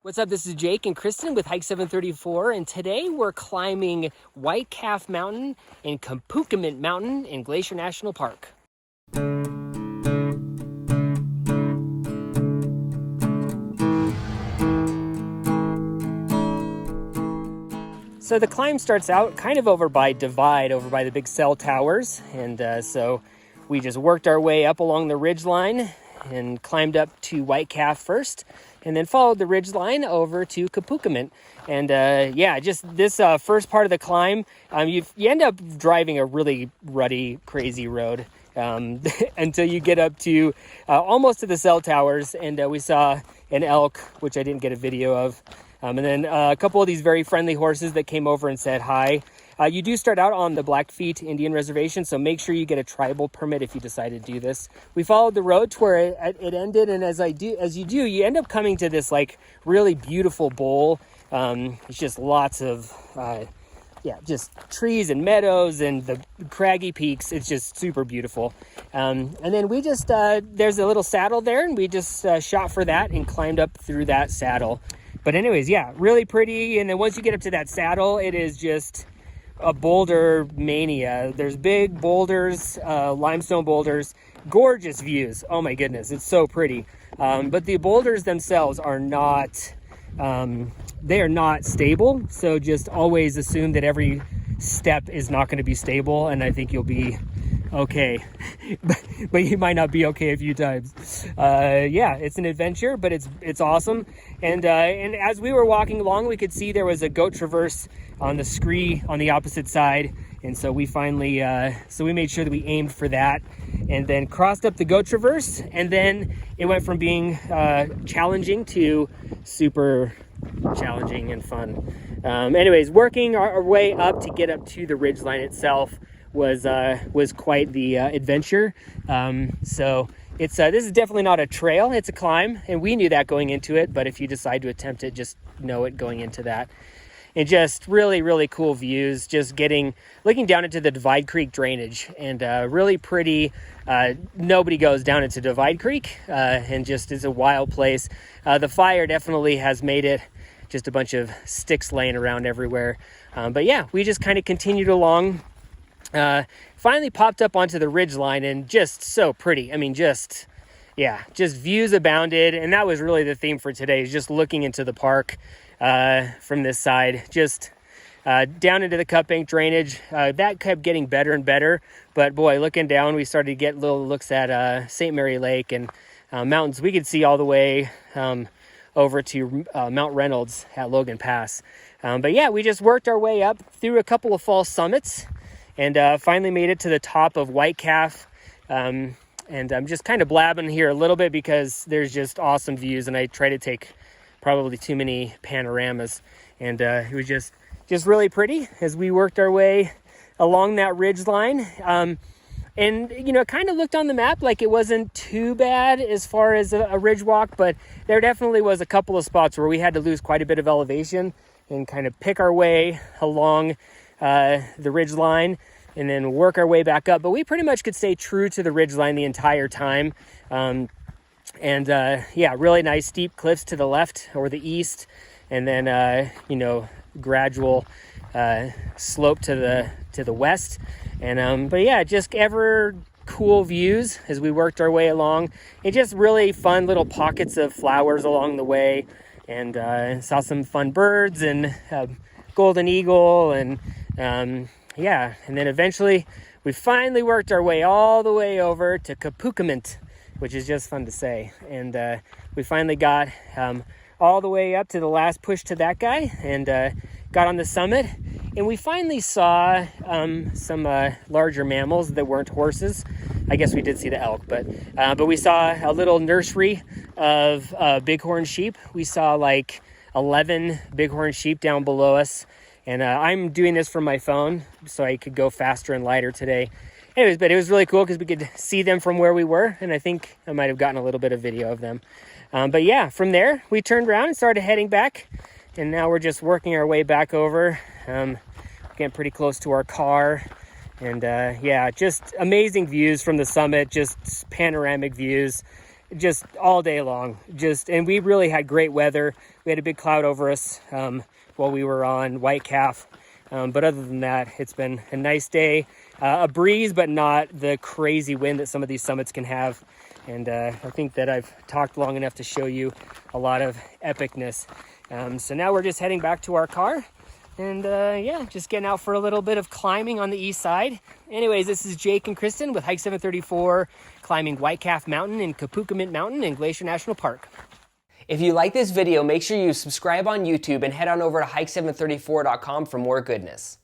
What's up? This is Jake and Kristen with Hike 734, and today we're climbing Whitecalf Mountain and Kupunkamint Mountain in Glacier National Park. So the climb starts out kind of over by Divide, over by the big cell towers, and so we just worked our way up along the ridgeline and climbed up to Whitecalf first, and then followed the ridgeline over to Kupunkamint. And just this first part of the climb, you end up driving a really rutty, crazy road until you get up to almost to the cell towers, and we saw an elk, which I didn't get a video of. And then a couple of these very friendly horses that came over and said hi. You do start out on the Blackfeet Indian Reservation, so make sure you get a tribal permit if you decide to do this. We followed the road to where it ended, and as you do, you end up coming to this like really beautiful bowl. It's just lots of just trees and meadows and the craggy peaks. It's just super beautiful. And then we just there's a little saddle there, and we just shot for that and climbed up through that saddle. But anyways, yeah, really pretty. And then once you get up to that saddle, it is just a boulder mania. There's big boulders, limestone boulders, gorgeous views. Oh my goodness, it's so pretty. But the boulders themselves are not, they are not stable. So just always assume that every step is not going to be stable, and I think you'll be okay. but you might not be okay a few times. It's an adventure, but it's awesome. And as we were walking along, we could see there was a goat traverse on the scree on the opposite side, and so we finally we made sure that we aimed for that, and then crossed up the goat traverse, and then it went from being challenging to super challenging and fun. Anyways, working our way up to get up to the ridgeline itself was quite the adventure. So it's this is definitely not a trail, it's a climb, and we knew that going into it, but if you decide to attempt it, just know it going into that. And just really, really cool views, just looking down into the Divide Creek drainage, and really pretty. Nobody goes down into Divide Creek, and just is a wild place. The fire definitely has made it just a bunch of sticks laying around everywhere. But yeah, we just kind of continued along. Finally popped up onto the ridgeline, and just so pretty. I mean, just views abounded, and that was really the theme for today, is just looking into the park from this side, just down into the Cutbank drainage. That kept getting better and better, but boy, looking down, we started to get little looks at St. Mary Lake and mountains. We could see all the way over to Mount Reynolds at Logan Pass. But yeah, we just worked our way up through a couple of false summits, and finally made it to the top of Whitecalf. And I'm just kind of blabbing here a little bit because there's just awesome views, and I try to take probably too many panoramas. And it was just really pretty as we worked our way along that ridgeline. And, it kind of looked on the map like it wasn't too bad as far as a ridge walk, but there definitely was a couple of spots where we had to lose quite a bit of elevation and kind of pick our way along the ridgeline and then work our way back up. But we pretty much could stay true to the ridgeline the entire time. Really nice steep cliffs to the left or the east, and then gradual slope to the west. And just ever cool views as we worked our way along, and just really fun little pockets of flowers along the way, and saw some fun birds and golden eagle, and and then eventually we finally worked our way all the way over to Kupunkamint, which is just fun to say. And we finally got all the way up to the last push to that guy, and got on the summit, and we finally saw some larger mammals that weren't horses. I guess we did see the elk, but we saw a little nursery of Bighorn Sheep. We saw like 11 Bighorn Sheep down below us, and I'm doing this from my phone so I could go faster and lighter today. Anyways, but it was really cool because we could see them from where we were, and I think I might have gotten a little bit of video of them. From there, we turned around and started heading back, and now we're just working our way back over, getting pretty close to our car. And just amazing views from the summit, just panoramic views, just all day long. And we really had great weather. We had a big cloud over us while we were on Whitecalf. But other than that, it's been a nice day. A breeze, but not the crazy wind that some of these summits can have. And I think that I've talked long enough to show you a lot of epicness. So now we're just heading back to our car. And yeah, just getting out for a little bit of climbing on the east side. Anyways, this is Jake and Kristen with Hike 734, climbing Whitecalf Mountain and Kupunkamint Mountain in Glacier National Park. If you like this video, make sure you subscribe on YouTube and head on over to hike734.com for more goodness.